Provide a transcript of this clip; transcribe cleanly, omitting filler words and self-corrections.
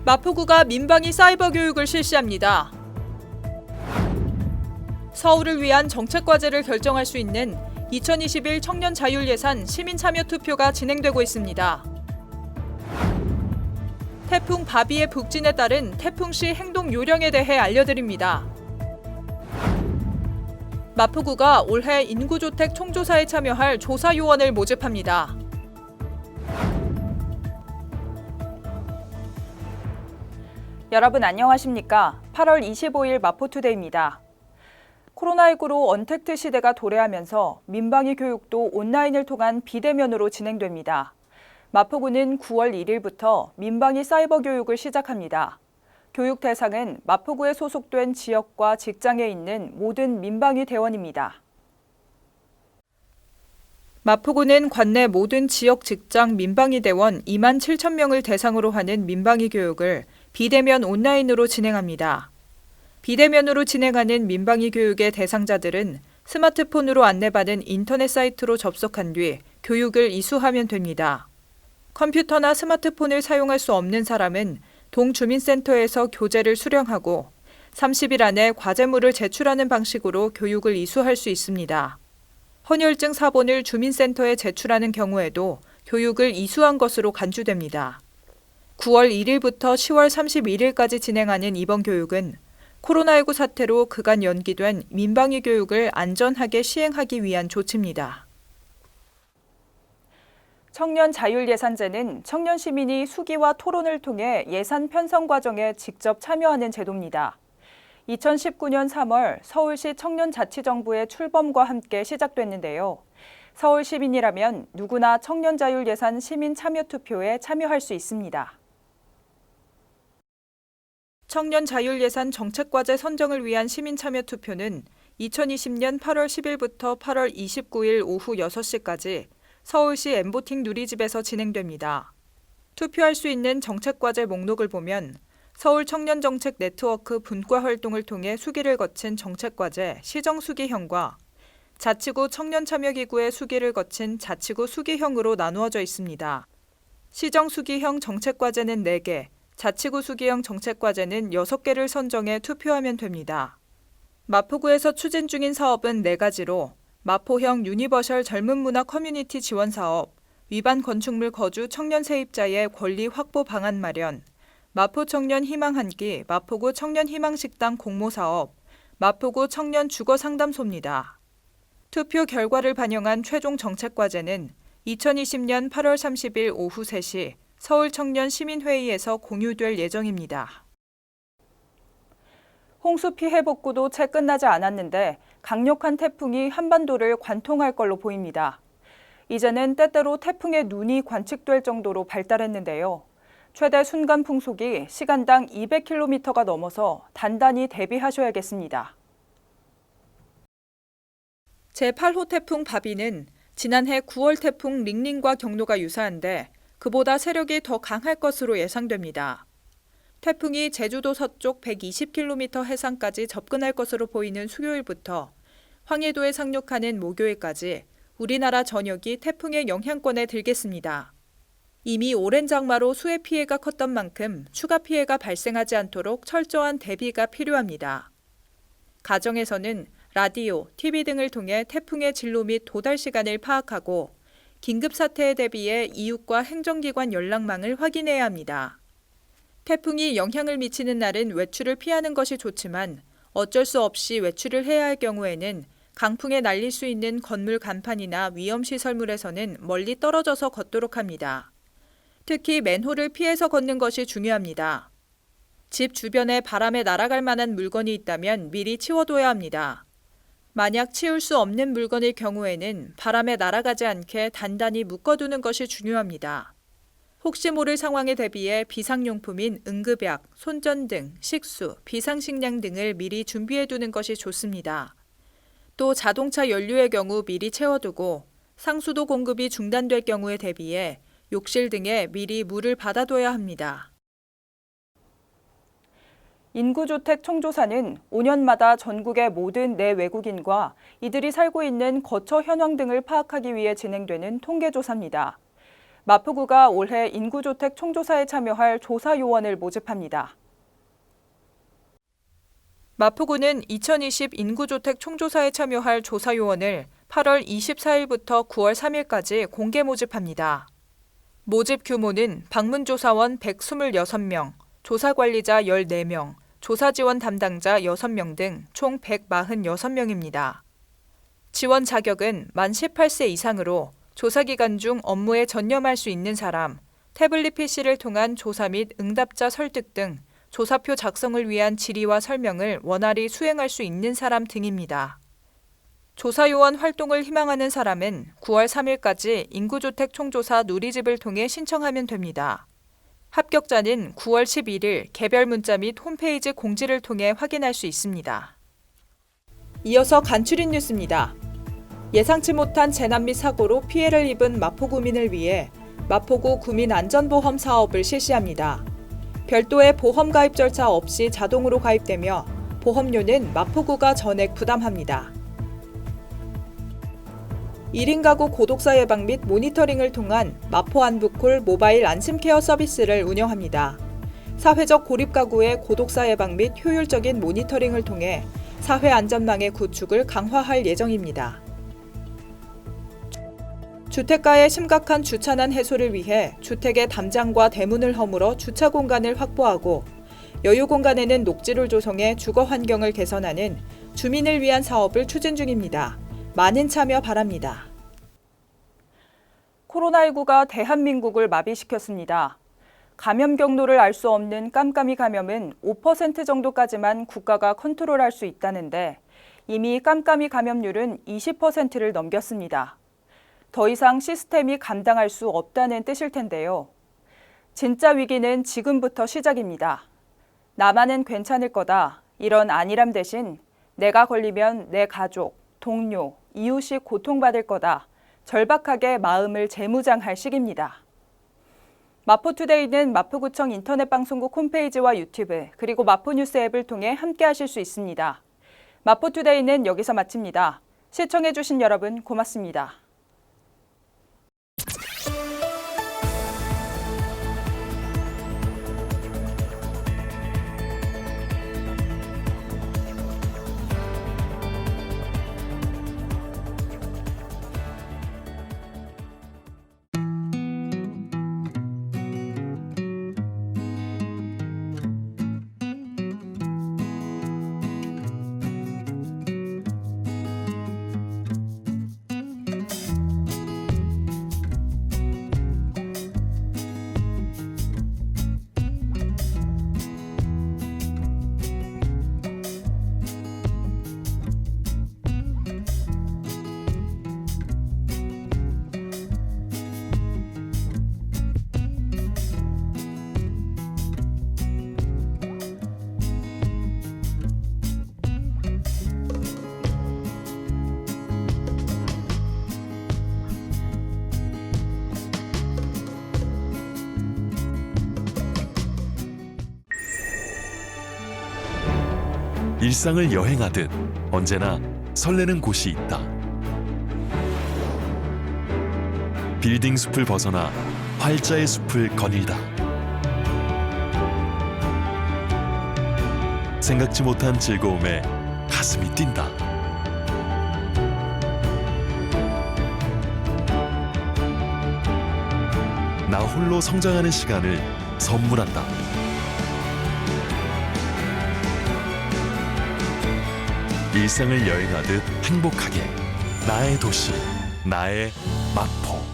마포구가 민방위 사이버 교육을 실시합니다. 서울을 위한 정책과제를 결정할 수 있는 2021 청년 자율예산 시민참여투표가 진행되고 있습니다. 태풍 바비의 북진에 따른 태풍시 행동 요령에 대해 알려드립니다. 마포구가 올해 인구주택 총조사에 참여할 조사요원을 모집합니다. 여러분 안녕하십니까? 8월 25일 마포투데이입니다. 코로나19로 언택트 시대가 도래하면서 민방위 교육도 온라인을 통한 비대면으로 진행됩니다. 마포구는 9월 1일부터 민방위 사이버 교육을 시작합니다. 교육 대상은 마포구에 소속된 지역과 직장에 있는 모든 민방위 대원입니다. 마포구는 관내 모든 지역 직장 민방위 대원 2만 7천 명을 대상으로 하는 민방위 교육을 비대면 온라인으로 진행합니다. 비대면으로 진행하는 민방위 교육의 대상자들은 스마트폰으로 안내받은 인터넷 사이트로 접속한 뒤 교육을 이수하면 됩니다. 컴퓨터나 스마트폰을 사용할 수 없는 사람은 동주민센터에서 교재를 수령하고 30일 안에 과제물을 제출하는 방식으로 교육을 이수할 수 있습니다. 헌혈증 사본을 주민센터에 제출하는 경우에도 교육을 이수한 것으로 간주됩니다. 9월 1일부터 10월 31일까지 진행하는 이번 교육은 코로나19 사태로 그간 연기된 민방위 교육을 안전하게 시행하기 위한 조치입니다. 청년 자율예산제는 청년 시민이 수기와 토론을 통해 예산 편성 과정에 직접 참여하는 제도입니다. 2019년 3월 서울시 청년자치정부의 출범과 함께 시작됐는데요. 서울 시민이라면 누구나 청년자율예산 시민참여투표에 참여할 수 있습니다. 청년자율예산 정책과제 선정을 위한 시민참여투표는 2020년 8월 10일부터 8월 29일 오후 6시까지 서울시 엠보팅 누리집에서 진행됩니다. 투표할 수 있는 정책과제 목록을 보면 서울 청년정책 네트워크 분과 활동을 통해 수기를 거친 정책과제 시정수기형과 자치구 청년참여기구의 수기를 거친 자치구 수기형으로 나누어져 있습니다. 시정수기형 정책과제는 4개, 자치구 수기형 정책과제는 6개를 선정해 투표하면 됩니다. 마포구에서 추진 중인 사업은 4가지로 마포형 유니버셜 젊은문화 커뮤니티 지원 사업, 위반 건축물 거주 청년 세입자의 권리 확보 방안 마련, 마포 청년 희망 한끼, 마포구 청년 희망식당 공모 사업, 마포구 청년 주거 상담소입니다. 투표 결과를 반영한 최종 정책과제는 2020년 8월 30일 오후 3시 서울 청년 시민회의에서 공유될 예정입니다. 홍수 피해 복구도 채 끝나지 않았는데 강력한 태풍이 한반도를 관통할 걸로 보입니다. 이제는 때때로 태풍의 눈이 관측될 정도로 발달했는데요. 최대 순간 풍속이 시간당 200km가 넘어서 단단히 대비하셔야겠습니다. 제8호 태풍 바비는 지난해 9월 태풍 링링과 경로가 유사한데 그보다 세력이 더 강할 것으로 예상됩니다. 태풍이 제주도 서쪽 120km 해상까지 접근할 것으로 보이는 수요일부터 황해도에 상륙하는 목요일까지 우리나라 전역이 태풍의 영향권에 들겠습니다. 이미 오랜 장마로 수해 피해가 컸던 만큼 추가 피해가 발생하지 않도록 철저한 대비가 필요합니다. 가정에서는 라디오, TV 등을 통해 태풍의 진로 및 도달 시간을 파악하고 긴급 사태에 대비해 이웃과 행정기관 연락망을 확인해야 합니다. 태풍이 영향을 미치는 날은 외출을 피하는 것이 좋지만 어쩔 수 없이 외출을 해야 할 경우에는 강풍에 날릴 수 있는 건물 간판이나 위험시설물에서는 멀리 떨어져서 걷도록 합니다. 특히 맨홀을 피해서 걷는 것이 중요합니다. 집 주변에 바람에 날아갈 만한 물건이 있다면 미리 치워둬야 합니다. 만약 치울 수 없는 물건일 경우에는 바람에 날아가지 않게 단단히 묶어두는 것이 중요합니다. 혹시 모를 상황에 대비해 비상용품인 응급약, 손전등, 식수, 비상식량 등을 미리 준비해두는 것이 좋습니다. 또 자동차 연료의 경우 미리 채워두고 상수도 공급이 중단될 경우에 대비해 욕실 등에 미리 물을 받아둬야 합니다. 인구주택 총조사는 5년마다 전국의 모든 내외국인과 이들이 살고 있는 거처 현황 등을 파악하기 위해 진행되는 통계조사입니다. 마포구가 올해 인구주택 총조사에 참여할 조사 요원을 모집합니다. 마포구는 2020 인구주택 총조사에 참여할 조사 요원을 8월 24일부터 9월 3일까지 공개 모집합니다. 모집 규모는 방문조사원 126명, 조사관리자 14명, 조사지원 담당자 6명 등 총 146명입니다. 지원 자격은 만 18세 이상으로 조사 기간 중 업무에 전념할 수 있는 사람, 태블릿 PC를 통한 조사 및 응답자 설득 등 조사표 작성을 위한 질의와 설명을 원활히 수행할 수 있는 사람 등입니다. 조사요원 활동을 희망하는 사람은 9월 3일까지 인구주택 총조사 누리집을 통해 신청하면 됩니다. 합격자는 9월 11일 개별 문자 및 홈페이지 공지를 통해 확인할 수 있습니다. 이어서 간추린 뉴스입니다. 예상치 못한 재난 및 사고로 피해를 입은 마포구민을 위해 마포구 구민안전보험 사업을 실시합니다. 별도의 보험 가입 절차 없이 자동으로 가입되며 보험료는 마포구가 전액 부담합니다. 1인 가구 고독사 예방 및 모니터링을 통한 마포 안부콜 모바일 안심케어 서비스를 운영합니다. 사회적 고립 가구의 고독사 예방 및 효율적인 모니터링을 통해 사회 안전망의 구축을 강화할 예정입니다. 주택가의 심각한 주차난 해소를 위해 주택의 담장과 대문을 허물어 주차 공간을 확보하고 여유 공간에는 녹지를 조성해 주거 환경을 개선하는 주민을 위한 사업을 추진 중입니다. 많은 참여 바랍니다. 코로나19가 대한민국을 마비시켰습니다. 감염 경로를 알 수 없는 깜깜이 감염은 5% 정도까지만 국가가 컨트롤할 수 있다는데 이미 깜깜이 감염률은 20%를 넘겼습니다. 더 이상 시스템이 감당할 수 없다는 뜻일 텐데요. 진짜 위기는 지금부터 시작입니다. 나만은 괜찮을 거다. 이런 안일함 대신 내가 걸리면 내 가족, 동료, 이웃이 고통받을 거다. 절박하게 마음을 재무장할 시기입니다. 마포투데이는 마포구청 인터넷 방송국 홈페이지와 유튜브 그리고 마포뉴스 앱을 통해 함께하실 수 있습니다. 마포투데이는 여기서 마칩니다. 시청해주신 여러분 고맙습니다. 일상을 여행하듯 언제나 설레는 곳이 있다. 빌딩 숲을 벗어나 활자의 숲을 거닐다. 생각지 못한 즐거움에 가슴이 뛴다. 나 홀로 성장하는 시간을 선물한다. 일상을 여행하듯 행복하게 나의 도시, 나의 마포.